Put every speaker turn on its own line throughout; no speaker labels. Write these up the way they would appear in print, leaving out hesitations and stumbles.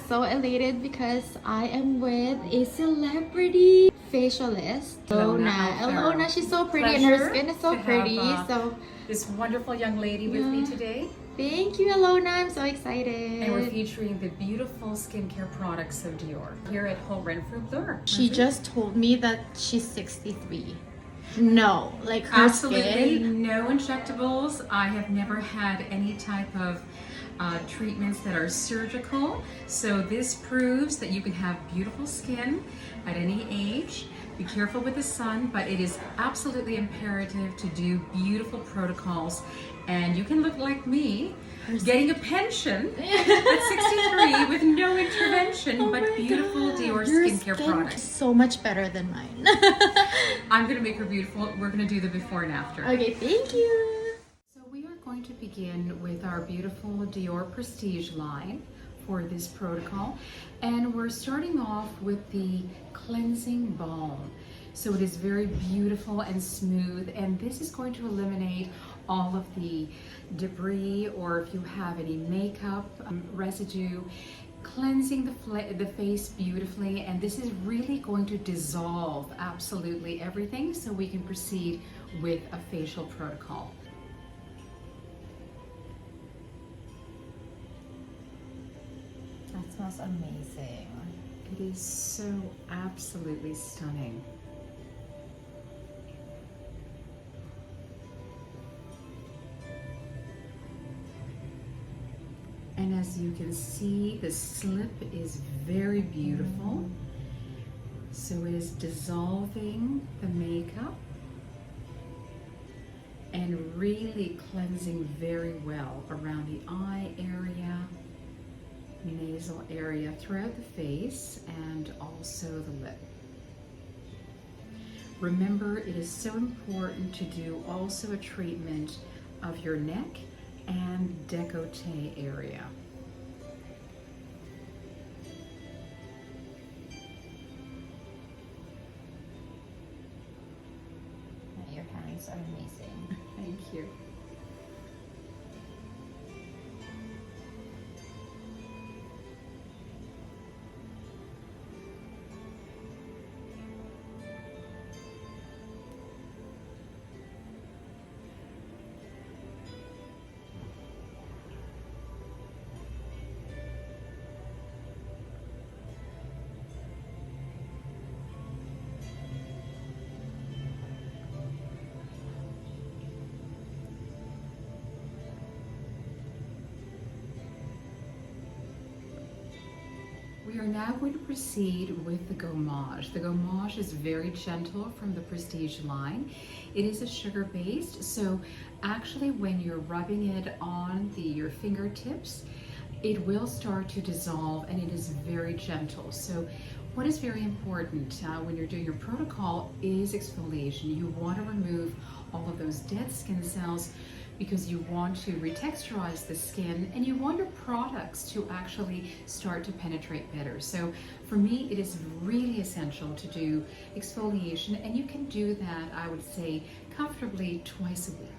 so elated because I am with a celebrity facialist, Ilona. She's so pretty and her skin is so pretty. So
this wonderful young lady with me today.
Thank you, Ilona. I'm so excited.
And we're featuring the beautiful skincare products of Dior here at Haute Renfrew Blur.
She just told me that she's 63. No, like her
Absolutely
skin.
no injectables. I have never had any type of treatments that are surgical. So this proves that you can have beautiful skin at any age. Be careful with the sun, but it is absolutely imperative to do beautiful protocols. And you can look like me, getting a pension at 63 with no intervention, but beautiful Dior skincare products.
Is so much better than mine.
I'm gonna make her beautiful. We're gonna do the before and after.
Okay, thank you.
So we are going to begin with our beautiful Dior Prestige line for this protocol. And we're starting off with the cleansing balm. So it is very beautiful and smooth, and this is going to eliminate all of the debris, or if you have any makeup residue, cleansing the face beautifully. And this is really going to dissolve absolutely everything, so we can proceed with a facial protocol.
That smells amazing.
It is so absolutely stunning. And as you can see, the slip is very beautiful. So it is dissolving the makeup and really cleansing very well around the eye area, nasal area, throughout the face, and also the lip. Remember, it is so important to do also a treatment of your neck and décolleté area.
Your hands are amazing.
Thank you. We are now going to proceed with the gommage. The gommage is very gentle from the Prestige line. It is a sugar-based, so actually when you're rubbing it on your fingertips, it will start to dissolve, and it is very gentle. So what is very important when you're doing your protocol is exfoliation. You want to remove all of those dead skin cells, because you want to retexturize the skin and you want your products to actually start to penetrate better. So for me, it is really essential to do exfoliation, and you can do that, I would say, comfortably twice a week.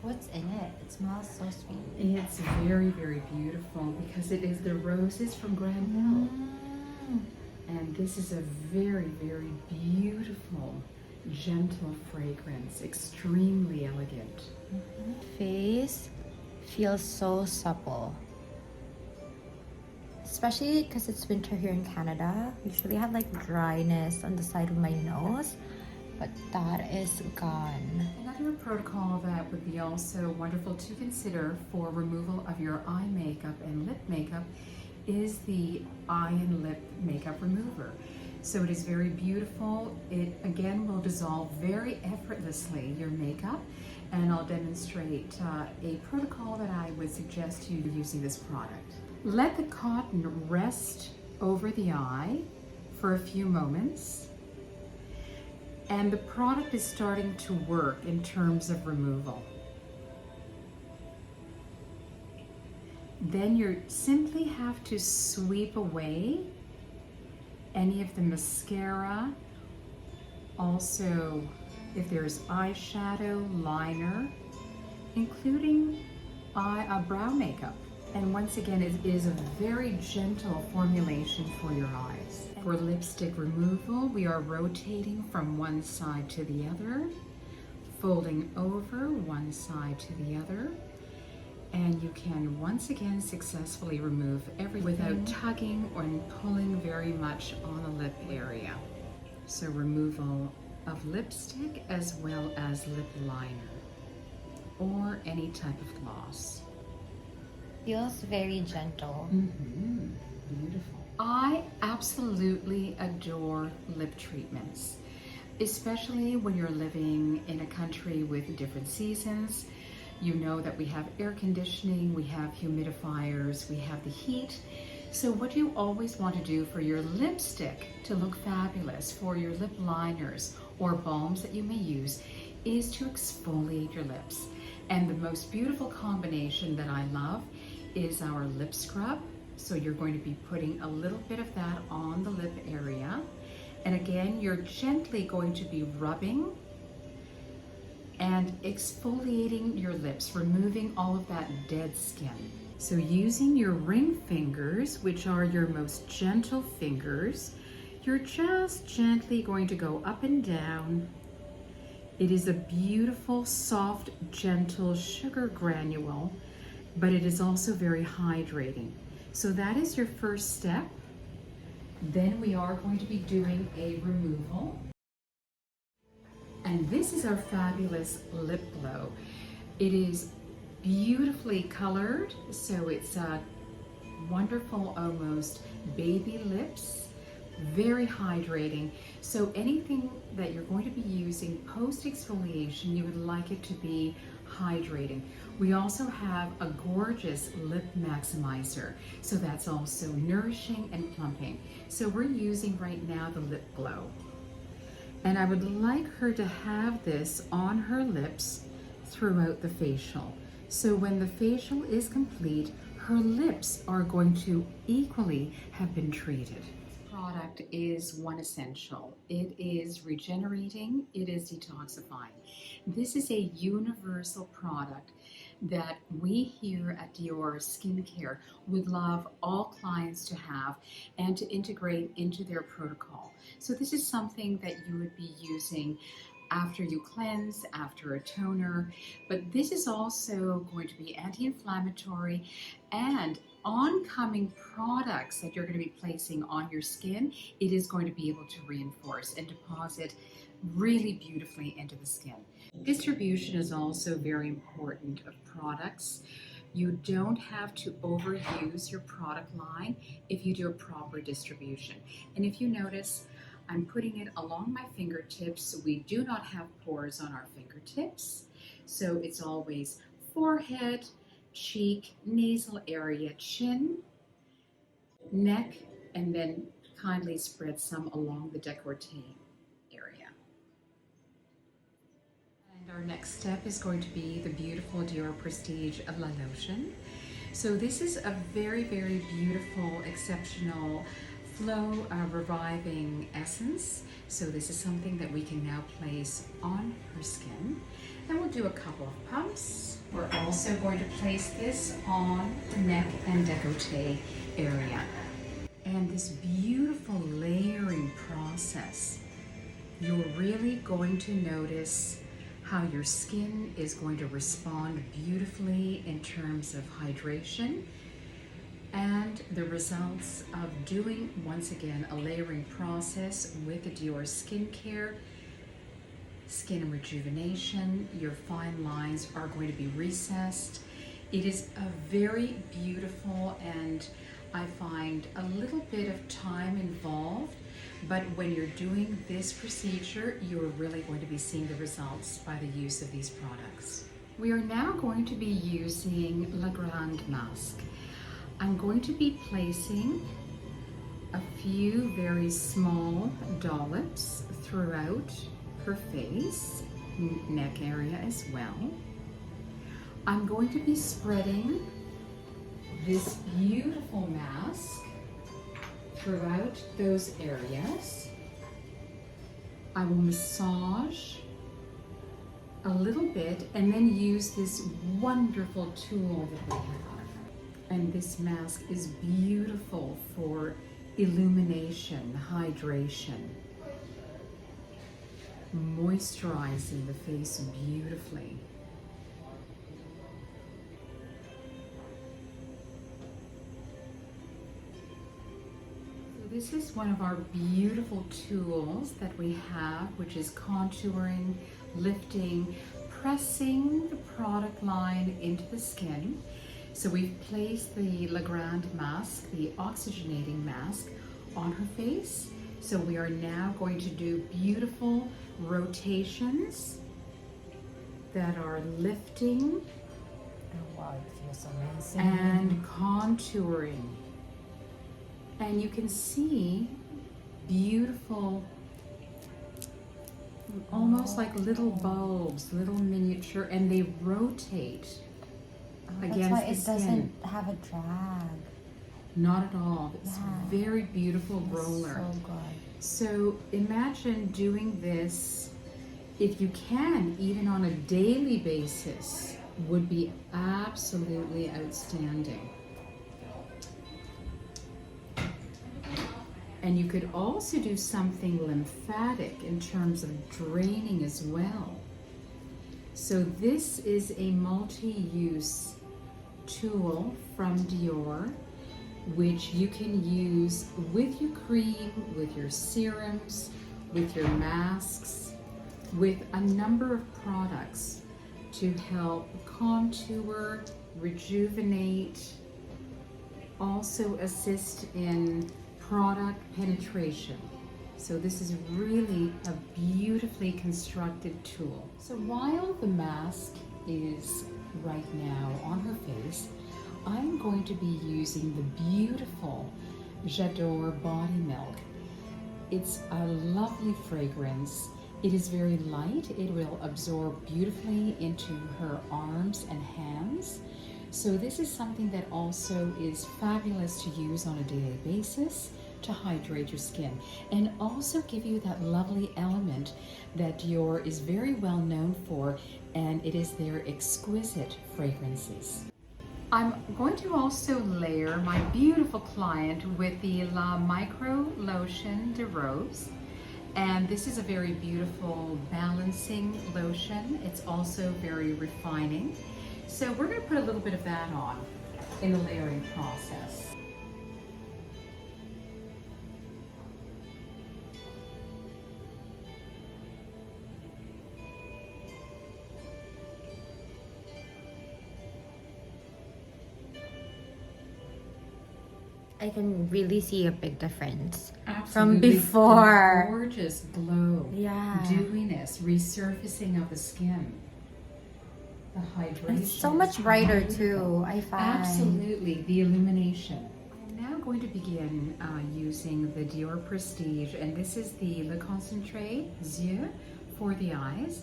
What's in it? It smells so sweet.
It's very, very beautiful because it is the roses from Grand Hill. And this is a very, very beautiful, gentle fragrance, extremely elegant.
Face feels so supple, especially because it's winter here in Canada. Usually I have like dryness on the side of my nose, but that is gone.
Another protocol that would be also wonderful to consider for removal of your eye makeup and lip makeup is the eye and lip makeup remover. So it is very beautiful. It again will dissolve very effortlessly your makeup, and I'll demonstrate a protocol that I would suggest you using this product. Let the cotton rest over the eye for a few moments, and the product is starting to work in terms of removal. Then you simply have to sweep away any of the mascara, also if there's eyeshadow, liner, including brow makeup. And once again, it is a very gentle formulation for your eyes. For lipstick removal, we are rotating from one side to the other, folding over one side to the other, and you can once again successfully remove everything without tugging or pulling very much on the lip area. So removal of lipstick as well as lip liner or any type of gloss.
Feels very gentle.
Beautiful. I absolutely adore lip treatments, especially when you're living in a country with different seasons. You know that we have air conditioning, we have humidifiers, we have the heat. So what you always want to do for your lipstick to look fabulous, for your lip liners or balms that you may use, is to exfoliate your lips. And the most beautiful combination that I love is our lip scrub. So you're going to be putting a little bit of that on the lip area. And again, you're gently going to be rubbing and exfoliating your lips, removing all of that dead skin. So using your ring fingers, which are your most gentle fingers, you're just gently going to go up and down. It is a beautiful, soft, gentle sugar granule, but it is also very hydrating. So that is your first step. Then we are going to be doing a removal. And this is our fabulous lip glow. It is beautifully colored, so it's wonderful, almost baby lips, very hydrating. So anything that you're going to be using post exfoliation, you would like it to be hydrating. We also have a gorgeous lip maximizer, so that's also nourishing and plumping. So we're using right now the lip glow. And I would like her to have this on her lips throughout the facial. So when the facial is complete, her lips are going to equally have been treated. This product is one essential. It is regenerating, it is detoxifying. This is a universal product that we here at DIOR Skincare would love all clients to have and to integrate into their protocol. So this is something that you would be using after you cleanse, after a toner, but this is also going to be anti-inflammatory, and oncoming products that you're going to be placing on your skin, it is going to be able to reinforce and deposit really beautifully into the skin. Distribution is also very important of products. You don't have to overuse your product line if you do a proper distribution. And if you notice, I'm putting it along my fingertips. We do not have pores on our fingertips, so it's always forehead, cheek, nasal area, chin, neck, and then kindly spread some along the décolleté area. And our next step is going to be the beautiful DIOR Prestige La Lotion. So this is a very, very beautiful, exceptional flow reviving essence. So this is something that we can now place on her skin. And we'll do a couple of pumps. We're also going to place this on the neck and décolleté area. And this beautiful layering process, you're really going to notice how your skin is going to respond beautifully in terms of hydration, and the results of doing, once again, a layering process with the DIOR Skincare, skin rejuvenation. Your fine lines are going to be recessed. It is a very beautiful, and I find a little bit of time involved, but when you're doing this procedure, you're really going to be seeing the results by the use of these products. We are now going to be using La Grande Masque. I'm going to be placing a few very small dollops throughout her face, neck area as well. I'm going to be spreading this beautiful mask throughout those areas. I will massage a little bit and then use this wonderful tool that we have. And this mask is beautiful for illumination, hydration, moisturizing the face beautifully. This is one of our beautiful tools that we have, which is contouring, lifting, pressing the product line into the skin. So we've placed the La Grande mask, the oxygenating mask, on her face. So we are now going to do beautiful rotations that are lifting
Wow, it feels amazing.
and contouring. And you can see beautiful, almost like little bulbs, little miniature, and they rotate
That's
against
why
the
it
skin.
doesn't have a drag.
Not at all. It's
Yeah.
very beautiful
It's
roller.
so good.
So imagine doing this, if you can, even on a daily basis, would be absolutely outstanding. And you could also do something lymphatic in terms of draining as well. So this is a multi-use tool from DIOR, which you can use with your cream, with your serums, with your masks, with a number of products to help contour, rejuvenate, also assist in product penetration. So this is really a beautifully constructed tool. So while the mask is right now on her face, I'm going to be using the beautiful J'adore Body Milk. It's a lovely fragrance. It is very light. It will absorb beautifully into her arms and hands. So this is something that also is fabulous to use on a daily basis to hydrate your skin and also give you that lovely element that DIOR is very well known for, and it is their exquisite fragrances. I'm going to also layer my beautiful client with the Micro-Lotion de Rose. And this is a very beautiful balancing lotion. It's also very refining. So we're going to put a little bit of that on in the layering process.
I can really see a big difference
Absolutely.
from before.
Gorgeous glow,
Yeah.
dewiness, resurfacing of the skin, the hydration.
It's so much
is
brighter
beautiful.
too, I find.
Absolutely, the illumination. I'm now going to begin using the DIOR Prestige, and this is the Le Concentré Yeux for the eyes.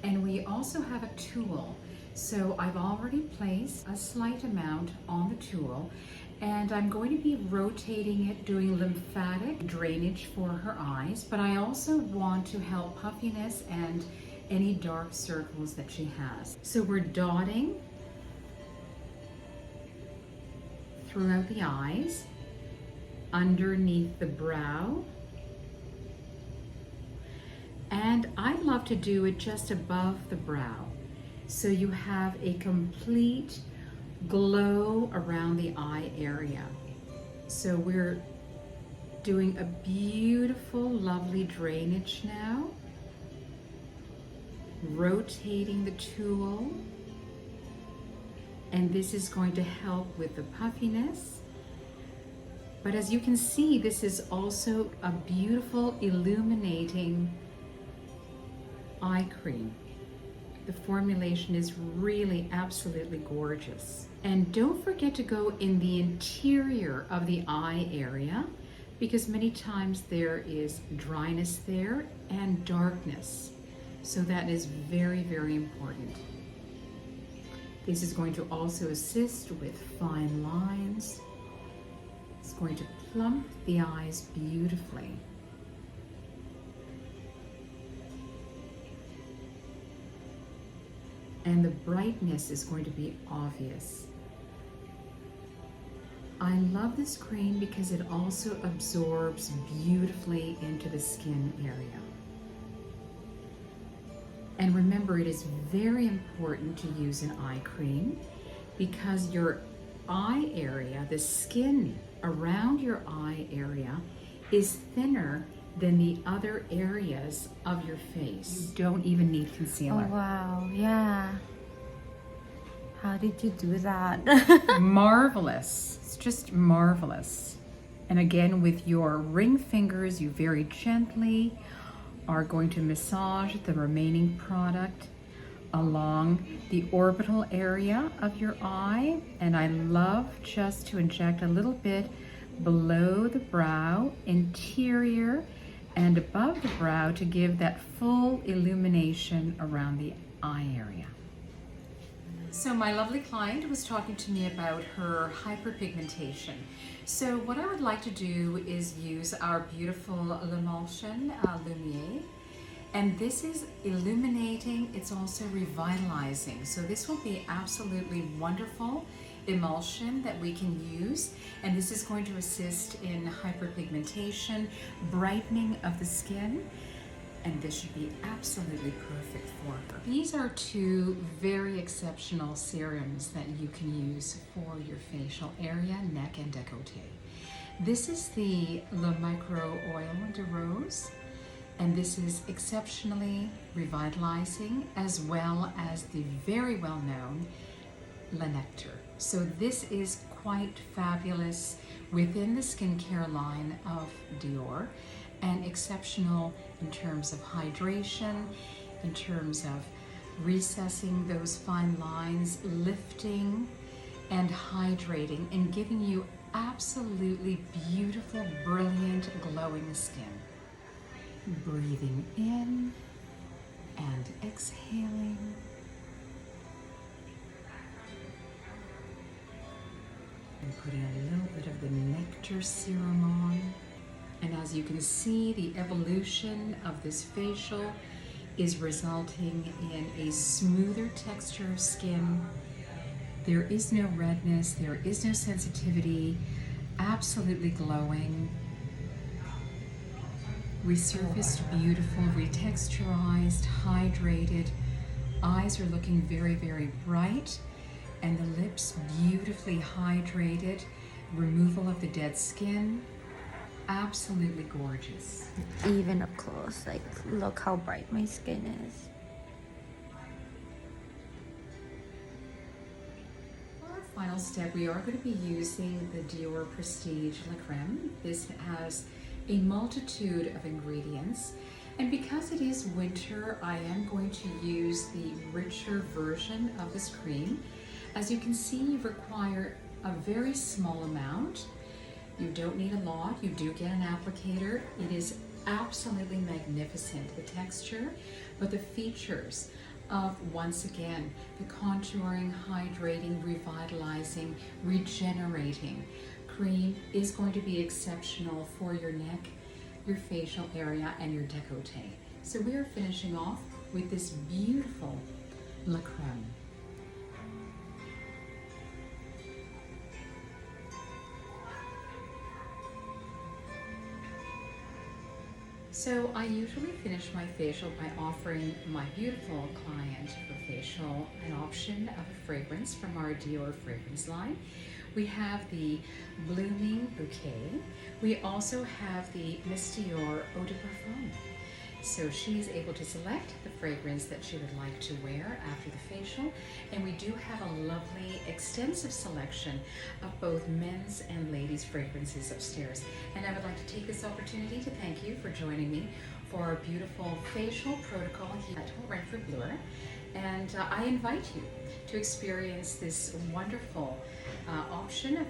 And we also have a tool. So I've already placed a slight amount on the tool, and I'm going to be rotating it, doing lymphatic drainage for her eyes, but I also want to help puffiness and any dark circles that she has. So we're dotting throughout the eyes, underneath the brow, and I love to do it just above the brow. So you have a complete glow around the eye area. So we're doing a beautiful, lovely drainage now. Rotating the tool. And this is going to help with the puffiness. But as you can see, this is also a beautiful, illuminating eye cream. The formulation is really absolutely gorgeous. And don't forget to go in the interior of the eye area, because many times there is dryness there and darkness. So that is very, very important. This is going to also assist with fine lines. It's going to plump the eyes beautifully. and the brightness is going to be obvious. I love this cream because it also absorbs beautifully into the skin area. And remember, it is very important to use an eye cream because your eye area, the skin around your eye area, is thinner than the other areas of your face. You don't even need concealer.
Oh wow, yeah. How did you do that?
Marvelous. It's just marvelous. And again, with your ring fingers, you very gently are going to massage the remaining product along the orbital area of your eye. And I love just to inject a little bit below the brow, interior, and above the brow to give that full illumination around the eye area. So my lovely client was talking to me about her hyperpigmentation. So what I would like to do is use our beautiful Lumière, Lumière. And this is illuminating, it's also revitalizing. So this will be absolutely wonderful emulsion that we can use. And this is going to assist in hyperpigmentation, brightening of the skin. And this should be absolutely perfect for her. These are two very exceptional serums that you can use for your facial area, neck and décolleté. This is the Micro-Oil de Rose, and this is exceptionally revitalizing, as well as the very well-known nectar. So this is quite fabulous within the skincare line of Dior, and exceptional in terms of hydration, in terms of recessing those fine lines, lifting and hydrating, and giving you absolutely beautiful, brilliant, glowing skin. Breathing in and exhaling. And putting a little bit of the nectar serum on. And as you can see, the evolution of this facial is resulting in a smoother texture of skin. There is no redness, there is no sensitivity, absolutely glowing. Resurfaced, beautiful, retexturized, hydrated. Eyes are looking very, very bright, and the lips beautifully hydrated. Removal of the dead skin. Absolutely gorgeous.
Even up close, like look how bright my skin is.
For our final step, we are going to be using the DIOR Prestige CRÈME. This has a multitude of ingredients, and because it is winter, I am going to use the richer version of this cream. As you can see, you require a very small amount. You don't need a lot. You do get an applicator. It is absolutely magnificent, the texture, but the features of, once again, the contouring, hydrating, revitalizing, regenerating cream is going to be exceptional for your neck, your facial area, and your décolleté. So we are finishing off with this beautiful CRÈME. So I usually finish my facial by offering my beautiful client for facial an option of a fragrance from our Dior fragrance line. We have the Blooming Bouquet. We also have the Miss Dior Eau de Parfum. So she's able to select the fragrance that she would like to wear after the facial. And we do have a lovely extensive selection of both men's and ladies' fragrances upstairs. And I would like to take this opportunity to thank you for joining me for our beautiful facial protocol here at Renfrew Bloor. And I invite you to experience this wonderful option of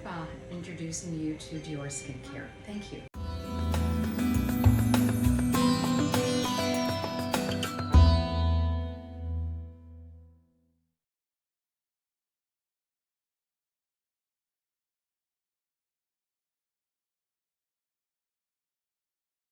introducing you to Dior skincare. Thank you.